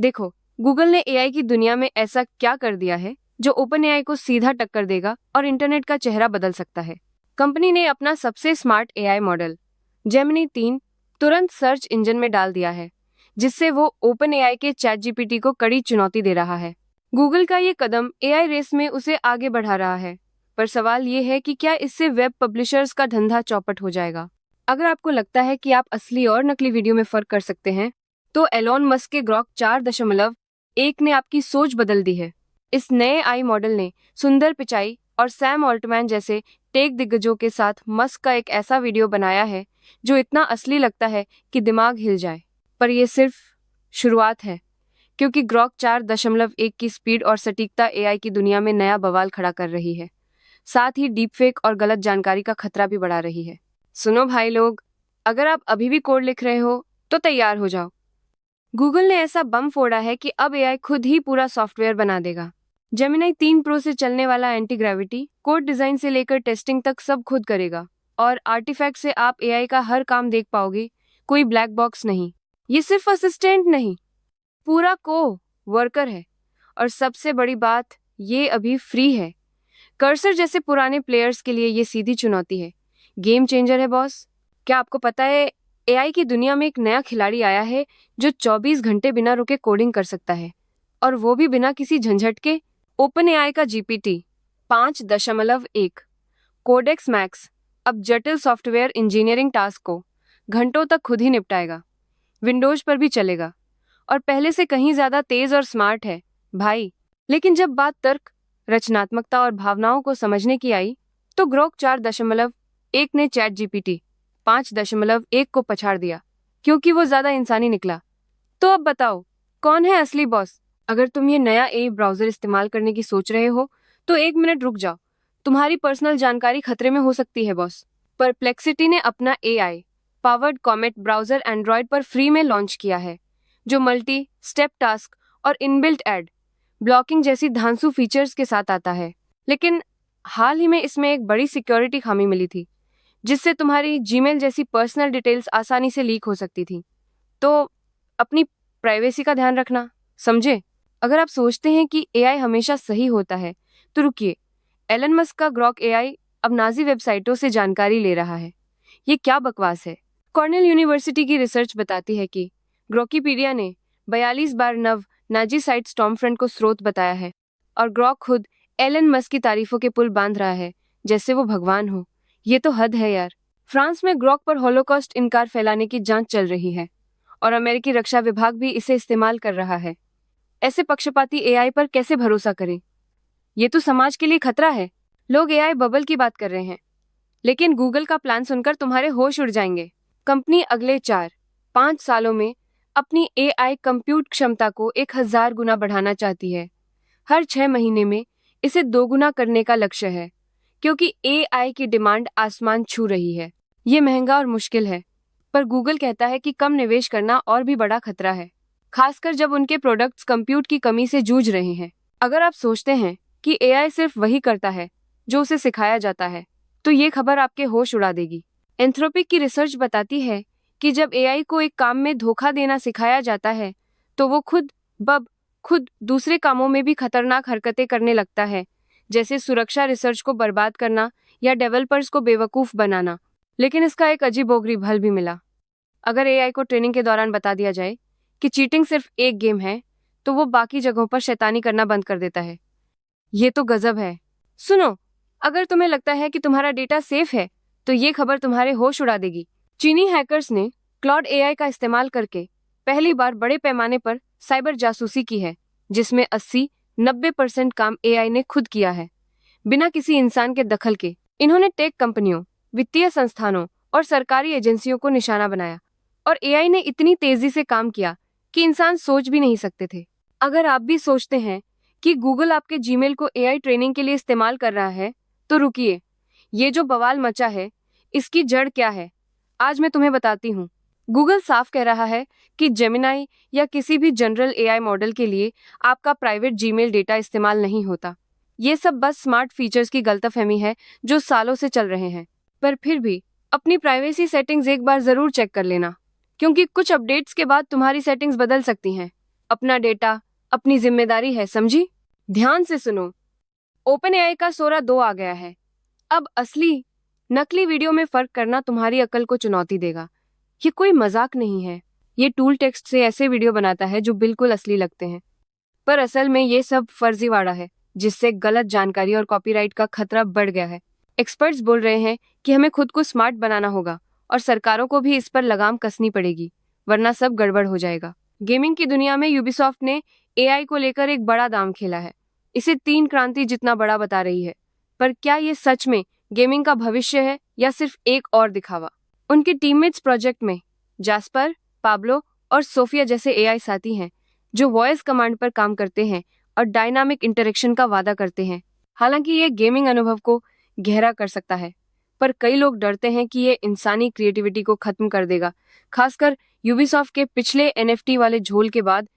देखो, गूगल ने एआई की दुनिया में ऐसा क्या कर दिया है जो ओपन एआई को सीधा टक्कर देगा और इंटरनेट का चेहरा बदल सकता है। कंपनी ने अपना सबसे स्मार्ट एआई मॉडल जेमिनी 3 तुरंत सर्च इंजन में डाल दिया है, जिससे वो ओपन एआई के चैट जीपीटी को कड़ी चुनौती दे रहा है। गूगल का ये कदम एआई रेस में उसे आगे बढ़ा रहा है, पर सवाल ये है कि क्या इससे वेब पब्लिशर्स का धंधा चौपट हो जाएगा। अगर आपको लगता है कि आप असली और नकली वीडियो में फर्क कर सकते हैं, तो एलोन मस्क के ग्रॉक 4.1 ने आपकी सोच बदल दी है। इस नए आई मॉडल ने सुंदर पिचाई और सैम ऑल्टमैन जैसे टेक दिग्गजों के साथ मस्क का एक ऐसा वीडियो बनाया है जो इतना असली लगता है कि दिमाग हिल जाए। पर यह सिर्फ शुरुआत है, क्योंकि ग्रॉक 4.1 की स्पीड और सटीकता एआई की दुनिया में नया बवाल खड़ा कर रही है। साथ ही डीपफेक और गलत जानकारी का खतरा भी बढ़ा रही है। सुनो भाई लोग, अगर आप अभी भी कोड लिख रहे हो तो तैयार हो जाओ। गूगल ने ऐसा बम फोड़ा है कि अब एआई खुद ही पूरा सॉफ्टवेयर बना देगा। जेमिनी 3 प्रो से चलने वाला एंटी ग्रेविटी कोड डिजाइन से लेकर टेस्टिंग तक सब खुद करेगा, और आर्टिफैक्ट से आप एआई का हर काम देख पाओगे, कोई ब्लैक बॉक्स नहीं। ये सिर्फ असिस्टेंट नहीं, पूरा वर्कर है। और सबसे बड़ी बात, ये अभी फ्री है। कर्सर जैसे पुराने प्लेयर्स के लिए ये सीधी चुनौती है। गेम चेंजर है बॉस। क्या आपको पता है, एआई की दुनिया में एक नया खिलाड़ी आया है जो 24 घंटे बिना रुके कोडिंग कर सकता है, और वो भी बिना किसी झंझट के। ओपन एआई का जीपीटी 5.1 कोडेक्स मैक्स अब जटिल सॉफ्टवेयर इंजीनियरिंग टास्क को घंटों तक खुद ही निपटाएगा। विंडोज पर भी चलेगा और पहले से कहीं ज्यादा तेज और स्मार्ट है भाई। लेकिन जब बात तर्क, रचनात्मकता और भावनाओं को समझने की आई, तो ग्रोक 4.1 ने चैट जीपीटी 5.1 को पछाड़ दिया, क्योंकि वो ज्यादा इंसानी निकला। तो अब बताओ, कौन है असली बॉस? अगर तुम ये नया एआई ब्राउजर इस्तेमाल करने की सोच रहे हो, तो 1 मिनट रुक जाओ। तुम्हारी पर्सनल जानकारी खतरे में हो सकती है बॉस। परप्लेक्सिटी ने अपना AI powered comet browser Android पर फ्री में लॉन्च किया है, जो मल्टी स्टेप टास्क और इनबिल्ट एड ब्लॉकिंग जैसी धांसू फीचर्स के साथ आता है। लेकिन हाल ही में इसमें एक बड़ी सिक्योरिटी खामी मिली थी, जिससे तुम्हारी जीमेल जैसी पर्सनल डिटेल्स आसानी से लीक हो सकती थी। तो अपनी प्राइवेसी का ध्यान रखना, समझे? अगर आप सोचते हैं कि एआई हमेशा सही होता है, तो रुकिए। एलन मस्क का ग्रॉक एआई अब नाजी वेबसाइटों से जानकारी ले रहा है। ये क्या बकवास है? कॉर्नेल यूनिवर्सिटी की रिसर्च बताती है कि ग्रोकीपीडिया ने 42 बार नव नाजी साइट स्टॉर्मफ्रंट को स्रोत बताया है, और ग्रॉक खुद एलन मस्क की तारीफों के पुल बांध रहा है जैसे वो भगवान हो। ये तो हद है यार। फ्रांस में ग्रॉक पर हॉलोकॉस्ट इनकार फैलाने की जांच चल रही है, और अमेरिकी रक्षा विभाग भी इसे इस्तेमाल कर रहा है। ऐसे पक्षपाती एआई पर कैसे भरोसा करें? ये तो समाज के लिए खतरा है। लोग एआई बबल की बात कर रहे हैं, लेकिन गूगल का प्लान सुनकर तुम्हारे होश उड़ जाएंगे। कंपनी अगले 4-5 सालों में अपनी एआई कंप्यूट क्षमता को 1000 गुना बढ़ाना चाहती है। हर 6 महीने में इसे 2 गुना करने का लक्ष्य है, क्योंकि एआई की डिमांड आसमान छू रही है। ये महंगा और मुश्किल है, पर गूगल कहता है कि कम निवेश करना और भी बड़ा खतरा है, खासकर जब उनके प्रोडक्ट्स कंप्यूट की कमी से जूझ रहे हैं। अगर आप सोचते हैं कि एआई सिर्फ वही करता है जो उसे सिखाया जाता है, तो ये खबर आपके होश उड़ा देगी। एंथ्रोपिक की रिसर्च बताती है कि जब एआई को एक काम में धोखा देना सिखाया जाता है, तो वो खुद दूसरे कामों में भी खतरनाक हरकतें करने लगता है, जैसे सुरक्षा रिसर्च को बर्बाद करना या डेवलपर्स को बेवकूफ़ बनाना। लेकिन इसका एक अजीबोगरीब हल भी मिला। अगर एआई को ट्रेनिंग के दौरान बता दिया जाए कि चीटिंग सिर्फ एक गेम है, तो वो बाकी जगहों पर शैतानी करना बंद कर देता है। ये तो गजब है। सुनो, अगर तुम्हें लगता है कि तुम्हारा डेटा सेफ है, तो ये खबर तुम्हारे होश उड़ा देगी। चीनी हैकर्स ने क्लॉड एआई का इस्तेमाल करके पहली बार बड़े पैमाने पर साइबर जासूसी की है, जिसमें 80-90% काम एआई ने खुद किया है, बिना किसी इंसान के दखल के। इन्होंने टेक कंपनियों, वित्तीय संस्थानों और सरकारी एजेंसियों को निशाना बनाया, और एआई ने इतनी तेजी से काम किया कि इंसान सोच भी नहीं सकते थे। अगर आप भी सोचते हैं कि गूगल आपके जीमेल को एआई ट्रेनिंग के लिए इस्तेमाल कर रहा है, तो रुकिए। ये जो बवाल मचा है, इसकी जड़ क्या है, आज मैं तुम्हें बताती हूँ। गूगल साफ कह रहा है कि जेमिनी या किसी भी जनरल एआई मॉडल के लिए आपका प्राइवेट जीमेल डेटा इस्तेमाल नहीं होता। ये सब बस स्मार्ट फीचर्स की गलतफहमी है जो सालों से चल रहे हैं। पर फिर भी अपनी प्राइवेसी सेटिंग्स एक बार जरूर चेक कर लेना, क्योंकि कुछ अपडेट्स के बाद तुम्हारी सेटिंग्स बदल सकती हैं। अपना डेटा अपनी जिम्मेदारी है, समझी? ध्यान से सुनो। ओपन एआई का सोरा 2 आ गया है। अब असली नकली वीडियो में फर्क करना तुम्हारी अकल को चुनौती देगा। ये कोई मजाक नहीं है। ये टूल टेक्स्ट से ऐसे वीडियो बनाता है जो बिल्कुल असली लगते हैं, पर असल में ये सब फर्जीवाड़ा है, जिससे गलत जानकारी और कॉपीराइट का खतरा बढ़ गया है। एक्सपर्ट्स बोल रहे हैं कि हमें खुद को स्मार्ट बनाना होगा और सरकारों को भी इस पर लगाम कसनी पड़ेगी, वरना सब गड़बड़ हो जाएगा। गेमिंग की दुनिया में यूबीसॉफ्ट ने एआई को लेकर एक बड़ा दांव खेला है। इसे 3 क्रांति जितना बड़ा बता रही है। पर क्या ये सच में गेमिंग का भविष्य है या सिर्फ एक और दिखावा? उनके टीममेट्स प्रोजेक्ट में जास्पर, पाब्लो और सोफिया जैसे एआई साथी हैं, जो वॉइस कमांड पर काम करते हैं और डायनामिक इंटरेक्शन का वादा करते हैं। हालांकि ये गेमिंग अनुभव को गहरा कर सकता है, पर कई लोग डरते हैं कि ये इंसानी क्रिएटिविटी को खत्म कर देगा, खासकर यूबीसॉफ्ट के पिछले एनएफटी वाले झोल के बाद।